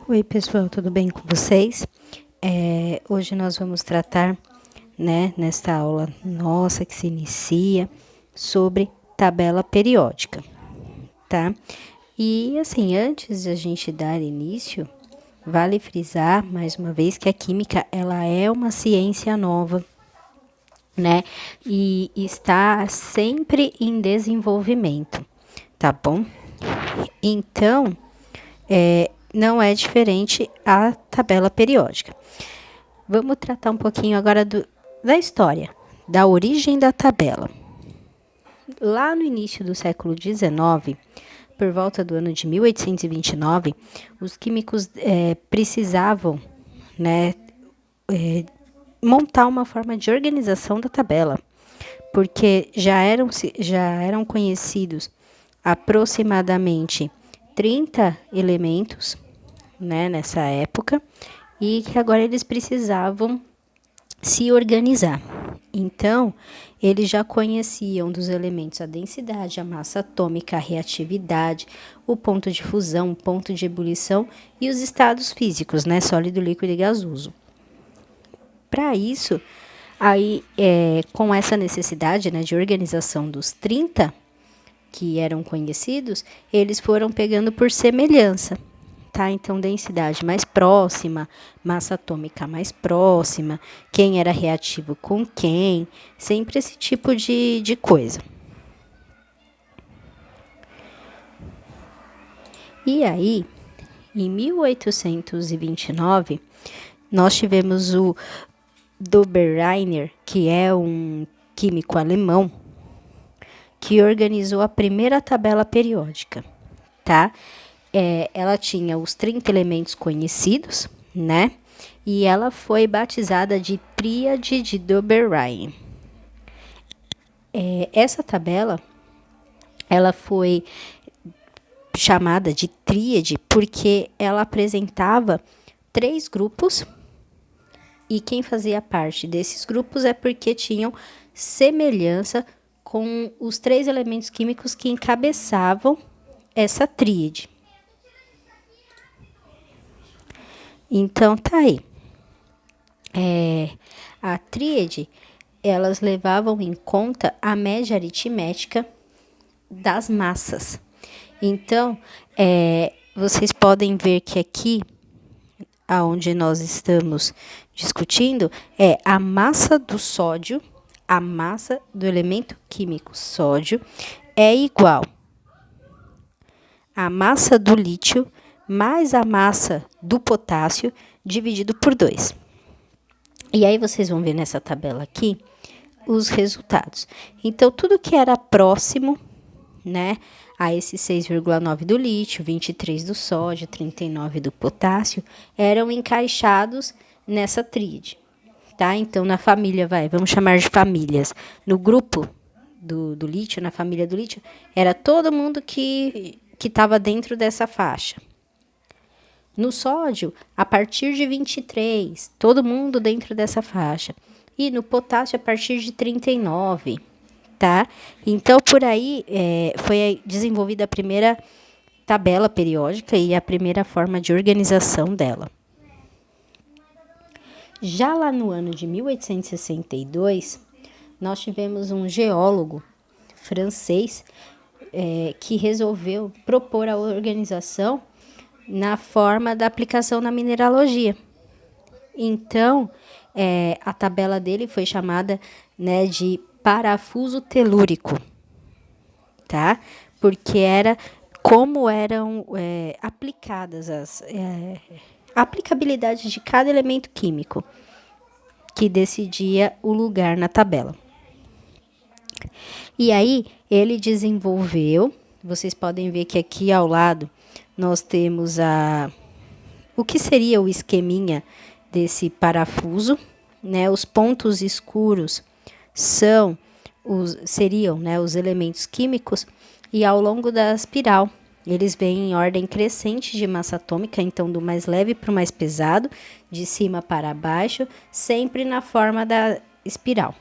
Oi, pessoal, tudo bem com vocês? Hoje nós vamos tratar, nesta aula nossa que se inicia, sobre tabela periódica, tá? E, assim, antes de a gente dar início, vale frisar, mais uma vez, que a química, ela é uma ciência nova, né? E está sempre em desenvolvimento, tá bom? Então, não é diferente a tabela periódica. Vamos tratar um pouquinho agora da história, da origem da tabela. Lá no início do século XIX, por volta do ano de 1829, os químicos precisavam, montar uma forma de organização da tabela, porque já eram conhecidos aproximadamente 30 elementos, nessa época, e que agora eles precisavam se organizar. Então, eles já conheciam dos elementos a densidade, a massa atômica, a reatividade, o ponto de fusão, o ponto de ebulição e os estados físicos, sólido, líquido e gasoso. Para isso, aí, com essa necessidade, de organização dos 30 que eram conhecidos, eles foram pegando por semelhança. Tá? Então, densidade mais próxima, massa atômica mais próxima, quem era reativo com quem, sempre esse tipo de coisa. E aí, em 1829, nós tivemos o Dobereiner, que é um químico alemão, que organizou a primeira tabela periódica, tá? Ela tinha os 30 elementos conhecidos, E ela foi batizada de Tríade de Dobereiner. Essa tabela, ela foi chamada de tríade porque ela apresentava 3 grupos e quem fazia parte desses grupos é porque tinham semelhança com os 3 elementos químicos que encabeçavam essa tríade. Então, tá aí. A tríade, elas levavam em conta a média aritmética das massas. Então, vocês podem ver que aqui, aonde nós estamos discutindo, é a massa do sódio, a massa do elemento químico sódio é igual a massa do lítio mais a massa do potássio dividido por 2. E aí vocês vão ver nessa tabela aqui os resultados. Então, tudo que era próximo, a esse 6,9 do lítio, 23 do sódio, 39 do potássio, eram encaixados nessa tríade, tá? Então, na família, vamos chamar de famílias. No grupo do lítio, na família do lítio, era todo mundo que estava dentro dessa faixa. No sódio, a partir de 23, todo mundo dentro dessa faixa. E no potássio, a partir de 39, tá? Então, por aí, foi desenvolvida a primeira tabela periódica e a primeira forma de organização dela. Já lá no ano de 1862, nós tivemos um geólogo francês que resolveu propor a organização na forma da aplicação na mineralogia. Então, a tabela dele foi chamada de parafuso telúrico, tá? Porque era como eram aplicadas a aplicabilidade de cada elemento químico que decidia o lugar na tabela. E aí, ele desenvolveu, vocês podem ver que aqui ao lado nós temos o que seria o esqueminha desse parafuso, Os pontos escuros seriam os elementos químicos e ao longo da espiral eles vêm em ordem crescente de massa atômica, então do mais leve para o mais pesado, de cima para baixo, sempre na forma da espiral.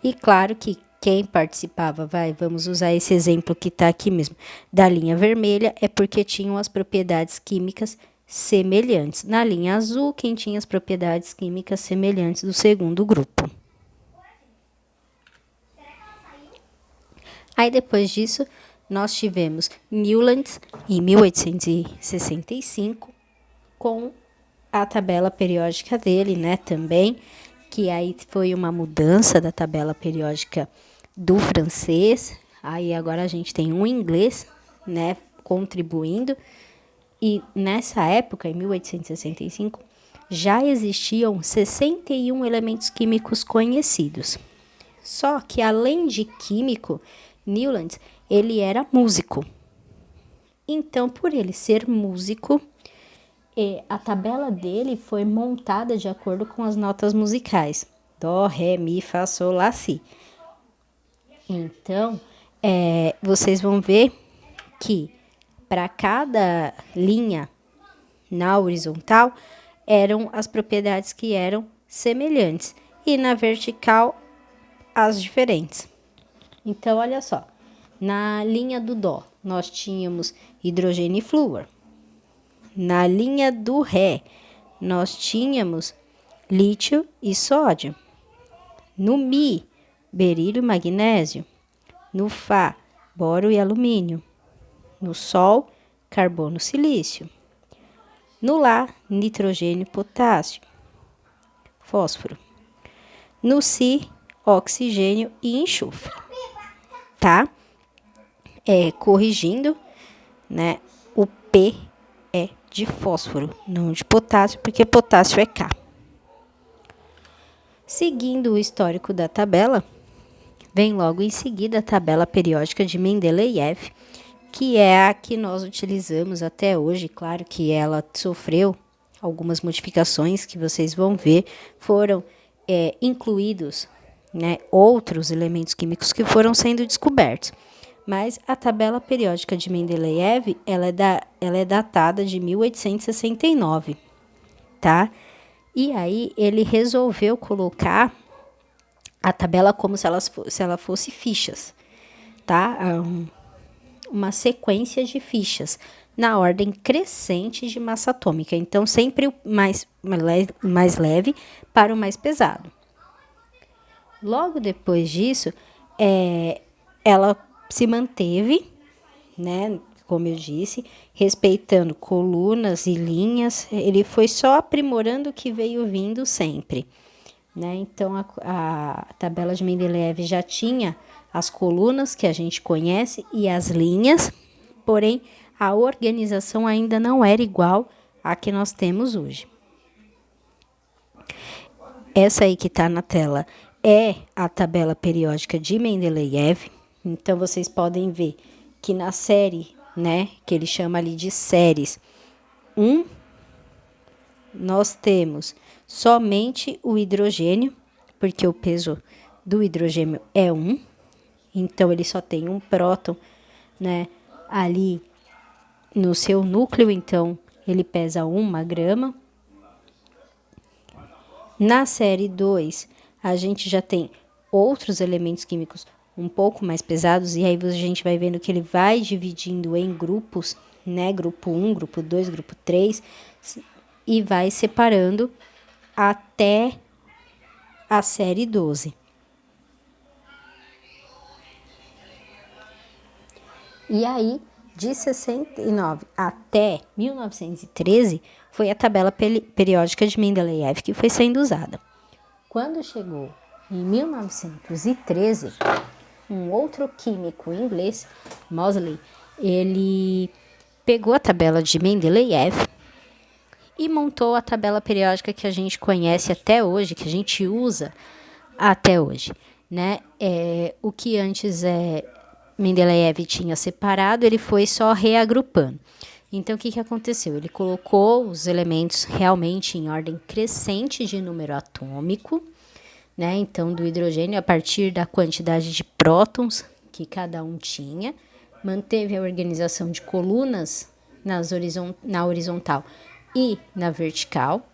E claro que quem participava, vamos usar esse exemplo que está aqui mesmo, da linha vermelha, é porque tinham as propriedades químicas semelhantes. Na linha azul, quem tinha as propriedades químicas semelhantes do segundo grupo. Aí, depois disso, nós tivemos Newlands, em 1865, com a tabela periódica dele, né, também, que aí foi uma mudança da tabela periódica do francês. Aí agora a gente tem um inglês, né, contribuindo. E nessa época, em 1865, já existiam 61 elementos químicos conhecidos. Só que além de químico, Newlands, ele era músico. Então, por ele ser músico, a tabela dele foi montada de acordo com as notas musicais. Dó, ré, mi, fá, sol, lá, si. Então, vocês vão ver que para cada linha na horizontal eram as propriedades que eram semelhantes e na vertical as diferentes. Então, olha só, na linha do dó nós tínhamos hidrogênio e flúor. Na linha do ré, nós tínhamos lítio e sódio. No mi, berílio e magnésio. No fá, boro e alumínio. No sol, carbono e silício. No lá, nitrogênio e potássio. Fósforo. No si, oxigênio e enxofre. Tá? Corrigindo, né? O P é de fósforo, não de potássio, porque potássio é K. Seguindo o histórico da tabela, vem logo em seguida a tabela periódica de Mendeleev, que é a que nós utilizamos até hoje. Claro que ela sofreu algumas modificações que vocês vão ver, foram incluídos, né, outros elementos químicos que foram sendo descobertos. Mas a tabela periódica de Mendeleev, ela é datada de 1869, tá? E aí ele resolveu colocar a tabela como se ela fosse fichas, tá? Uma sequência de fichas na ordem crescente de massa atômica. Então, sempre o mais leve para o mais pesado. Logo depois disso, ela se manteve, né, como eu disse, respeitando colunas e linhas. Ele foi só aprimorando o que veio vindo sempre, né? Então, a tabela de Mendeleev já tinha as colunas que a gente conhece e as linhas, porém, a organização ainda não era igual à que nós temos hoje. Essa aí que está na tela é a tabela periódica de Mendeleev. Então, vocês podem ver que na série, né, que ele chama ali de séries 1, nós temos somente o hidrogênio, porque o peso do hidrogênio é 1. Então, ele só tem um próton, né, ali no seu núcleo, então ele pesa 1 grama. Na série 2, a gente já tem outros elementos químicos um pouco mais pesados, e aí a gente vai vendo que ele vai dividindo em grupos, né? Grupo 1, grupo 2, grupo 3, e vai separando até a série 12. E aí, de 69 até 1913, foi a tabela periódica de Mendeleev que foi sendo usada. Quando chegou em 1913, um outro químico inglês, Moseley, ele pegou a tabela de Mendeleev e montou a tabela periódica que a gente conhece até hoje, que a gente usa até hoje, né? O que antes Mendeleev tinha separado, ele foi só reagrupando. Então, o que aconteceu? Ele colocou os elementos realmente em ordem crescente de número atômico, né? Então, do hidrogênio, a partir da quantidade de prótons que cada um tinha, manteve a organização de colunas na horizontal e na vertical,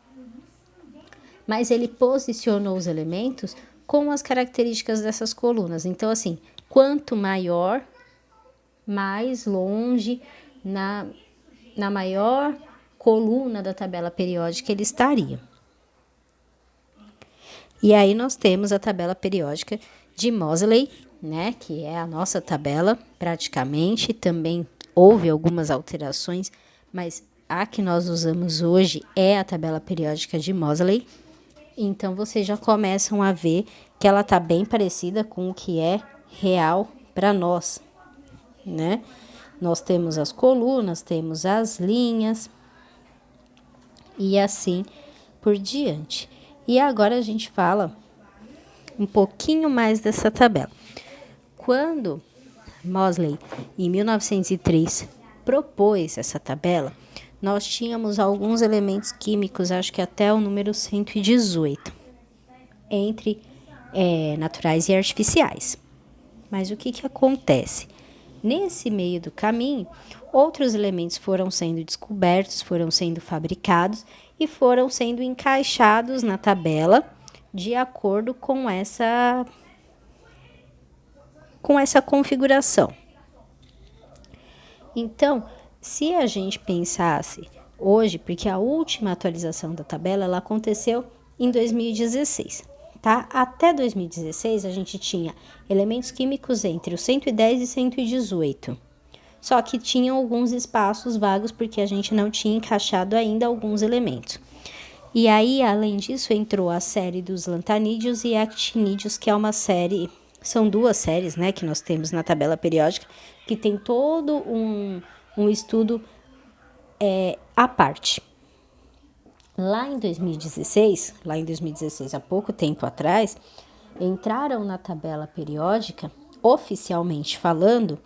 mas ele posicionou os elementos com as características dessas colunas. Então, assim, quanto maior, mais longe na maior coluna da tabela periódica ele estaria. E aí nós temos a tabela periódica de Moseley, né, que é a nossa tabela praticamente. Também houve algumas alterações, mas a que nós usamos hoje é a tabela periódica de Moseley. Então, vocês já começam a ver que ela está bem parecida com o que é real para nós, né? Nós temos as colunas, temos as linhas e assim por diante. E agora a gente fala um pouquinho mais dessa tabela. Quando Moseley, em 1903, propôs essa tabela, nós tínhamos alguns elementos químicos, acho que até o número 118, entre naturais e artificiais. Mas o que acontece? Nesse meio do caminho, outros elementos foram sendo descobertos, foram sendo fabricados e foram sendo encaixados na tabela de acordo com essa configuração. Então, se a gente pensasse hoje, porque a última atualização da tabela ela aconteceu em 2016, tá? Até 2016 a gente tinha elementos químicos entre os 110 e 118. Só que tinham alguns espaços vagos porque a gente não tinha encaixado ainda alguns elementos. E aí, além disso, entrou a série dos lantanídeos e actinídeos, que é uma série, são duas séries, né, que nós temos na tabela periódica, que tem todo um estudo à parte. Lá em 2016, há pouco tempo atrás, entraram na tabela periódica, oficialmente falando,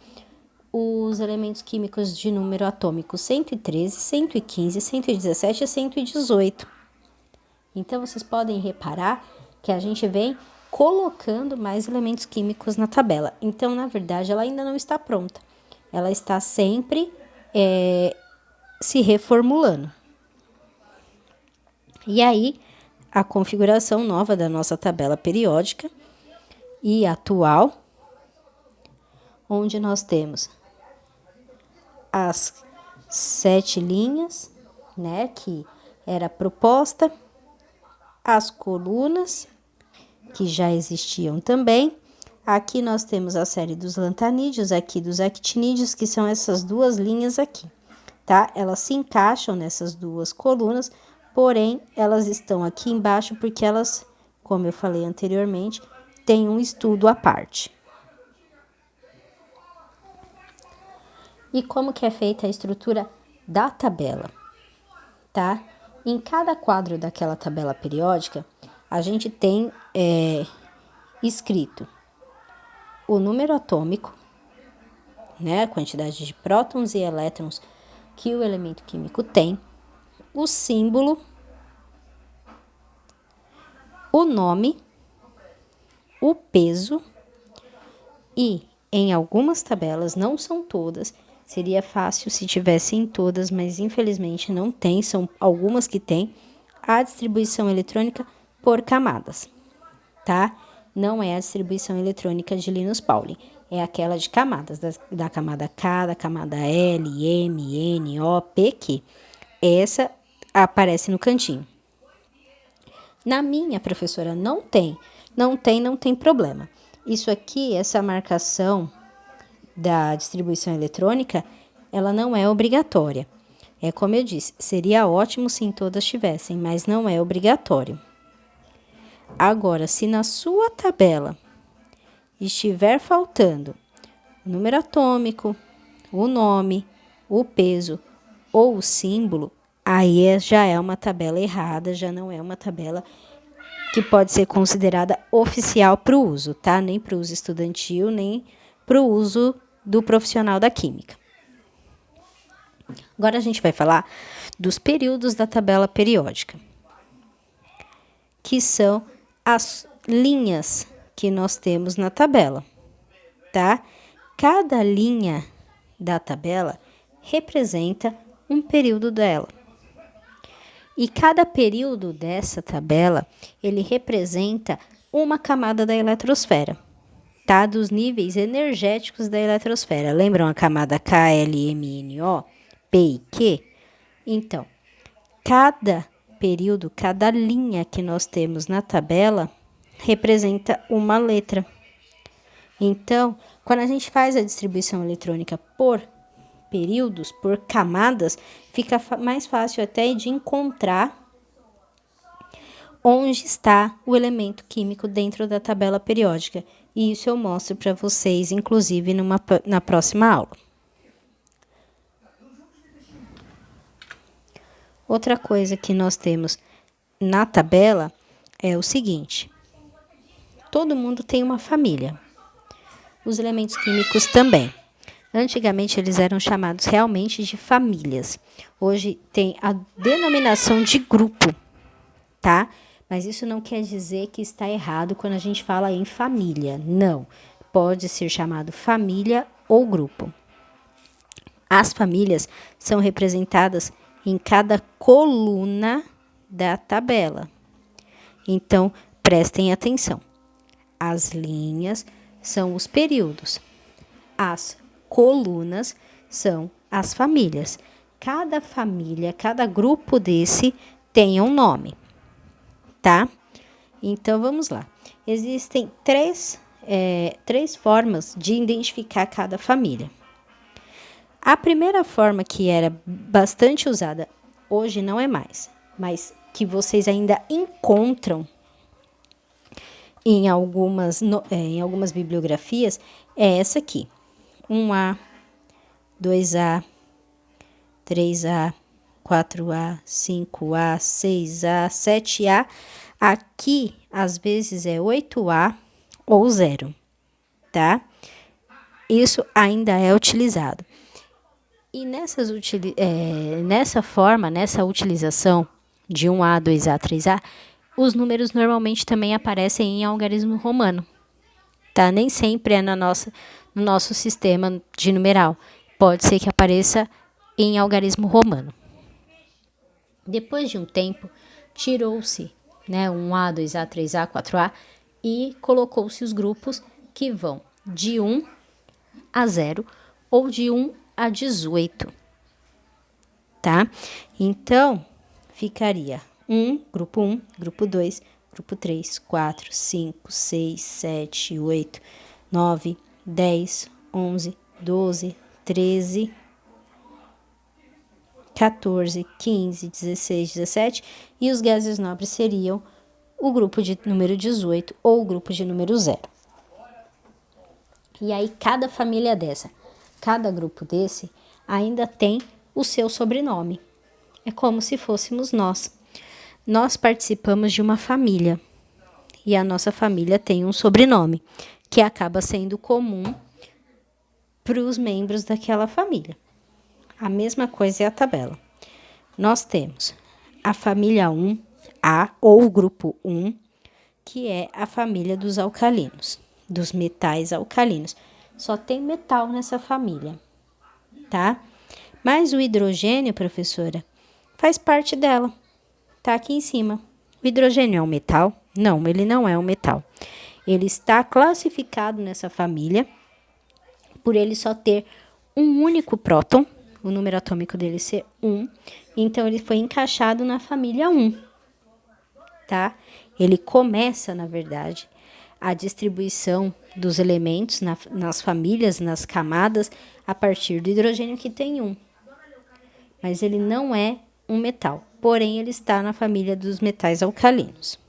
os elementos químicos de número atômico 113, 115, 117 e 118. Então, vocês podem reparar que a gente vem colocando mais elementos químicos na tabela. Então, na verdade, ela ainda não está pronta. Ela está sempre se reformulando. E aí, a configuração nova da nossa tabela periódica e atual, onde nós temos as 7 linhas, né, que era proposta, as colunas, que já existiam também. Aqui nós temos a série dos lantanídeos, aqui dos actinídeos, que são essas duas linhas aqui, tá? Elas se encaixam nessas duas colunas, porém, elas estão aqui embaixo porque elas, como eu falei anteriormente, têm um estudo à parte. E como que é feita a estrutura da tabela, tá? Em cada quadro daquela tabela periódica, a gente tem escrito o número atômico, né, a quantidade de prótons e elétrons que o elemento químico tem, o símbolo, o nome, o peso e, em algumas tabelas, não são todas, seria fácil se tivessem todas, mas infelizmente não tem, são algumas que tem, a distribuição eletrônica por camadas, tá? Não é a distribuição eletrônica de Linus Pauling, é aquela de camadas, da camada K, da camada L, M, N, O, P, Q. Essa aparece no cantinho. Na minha, professora, não tem problema. Isso aqui, essa marcação da distribuição eletrônica, ela não é obrigatória. É como eu disse, seria ótimo se em todas tivessem, mas não é obrigatório. Agora, se na sua tabela estiver faltando o número atômico, o nome, o peso ou o símbolo, aí já é uma tabela errada, já não é uma tabela que pode ser considerada oficial para o uso, tá? Nem para o uso estudantil, nem para o uso do profissional da química. Agora a gente vai falar dos períodos da tabela periódica, que são as linhas que nós temos na tabela, tá? Cada linha da tabela representa um período dela. E cada período dessa tabela, ele representa uma camada da eletrosfera, tá? Dos níveis energéticos da eletrosfera. Lembram a camada K, L, M, N, O, P e Q? Então, cada período, cada linha que nós temos na tabela representa uma letra. Então, quando a gente faz a distribuição eletrônica por períodos, por camadas, fica mais fácil até de encontrar onde está o elemento químico dentro da tabela periódica. E isso eu mostro para vocês, inclusive, na próxima aula. Outra coisa que nós temos na tabela é o seguinte: todo mundo tem uma família. Os elementos químicos também. Antigamente eles eram chamados realmente de famílias. Hoje tem a denominação de grupo, tá? Mas isso não quer dizer que está errado quando a gente fala em família. Não. Pode ser chamado família ou grupo. As famílias são representadas em cada coluna da tabela. Então, prestem atenção. As linhas são os períodos. As colunas são as famílias. Cada família, cada grupo desse tem um nome, tá? Então, vamos lá. Existem três formas de identificar cada família. A primeira forma, que era bastante usada, hoje não é mais, mas que vocês ainda encontram em algumas bibliografias, é essa aqui. 1A, 2A, 3A, 4A, 5A, 6A, 7A. Aqui, às vezes, é 8A ou 0, tá? Isso ainda é utilizado. E nessa utilização de 1A, 2A, 3A, os números normalmente também aparecem em algarismo romano, tá? Nem sempre é no nosso sistema de numeral. Pode ser que apareça em algarismo romano. Depois de um tempo, tirou-se, 1A, 2A, 3A, 4A e colocou-se os grupos que vão de 1 a 0 ou de 1 a 18, tá? Então, ficaria grupo 1, grupo 2, grupo 3, 4, 5, 6, 7, 8, 9, 10, 11, 12, 13, 14, 15, 16, 17, e os gases nobres seriam o grupo de número 18 ou o grupo de número 0. E aí, cada família dessa, cada grupo desse, ainda tem o seu sobrenome. É como se fôssemos nós. Nós participamos de uma família e a nossa família tem um sobrenome, que acaba sendo comum para os membros daquela família. A mesma coisa é a tabela. Nós temos a família 1A ou o grupo 1, que é a família dos alcalinos, dos metais alcalinos. Só tem metal nessa família, tá? Mas o hidrogênio, professora, faz parte dela. Tá aqui em cima. O hidrogênio é um metal? Não, ele não é um metal. Ele está classificado nessa família por ele só ter um único próton, o número atômico dele ser 1. Então, ele foi encaixado na família 1, tá? Ele começa, na verdade, a distribuição dos elementos nas famílias, nas camadas, a partir do hidrogênio, que tem 1. Mas ele não é um metal, porém ele está na família dos metais alcalinos.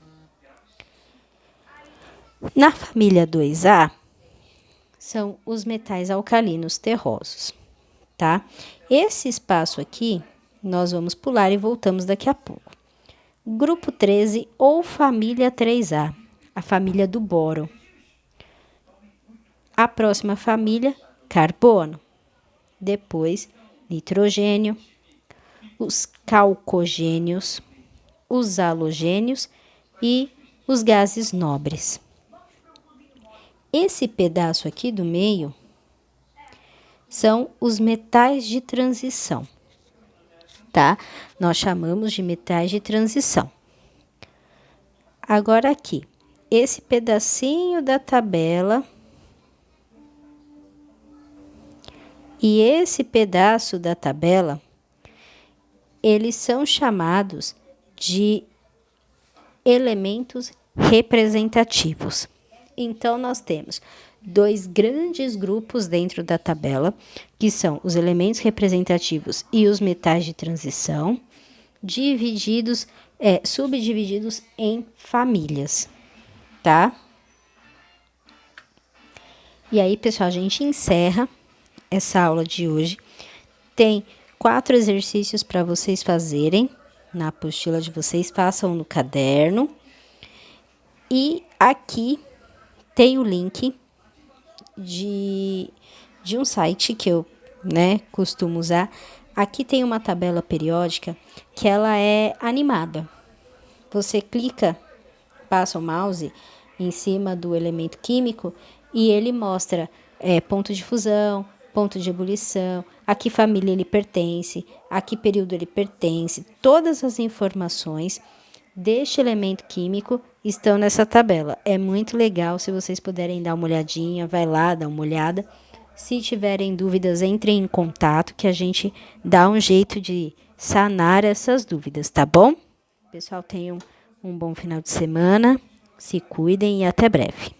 Na família 2A, são os metais alcalinos terrosos, tá? Esse espaço aqui, nós vamos pular e voltamos daqui a pouco. Grupo 13 ou família 3A, a família do boro. A próxima família, carbono. Depois, nitrogênio, os calcogênios, os halogênios e os gases nobres. Esse pedaço aqui do meio são os metais de transição, tá? Nós chamamos de metais de transição. Agora aqui, esse pedacinho da tabela e esse pedaço da tabela, eles são chamados de elementos representativos. Então, nós temos dois grandes grupos dentro da tabela, que são os elementos representativos e os metais de transição, subdivididos em famílias, tá? E aí, pessoal, a gente encerra essa aula de hoje. Tem 4 exercícios para vocês fazerem na apostila de vocês, façam no caderno. E aqui tem o link de um site que eu, costumo usar. Aqui tem uma tabela periódica que ela é animada. Você clica, passa o mouse em cima do elemento químico e ele mostra ponto de fusão, ponto de ebulição, a que família ele pertence, a que período ele pertence. Todas as informações deste elemento químico estão nessa tabela. É muito legal, se vocês puderem dar uma olhadinha, vai lá, dá uma olhada. Se tiverem dúvidas, entrem em contato que a gente dá um jeito de sanar essas dúvidas, tá bom? Pessoal, tenham um bom final de semana, se cuidem e até breve.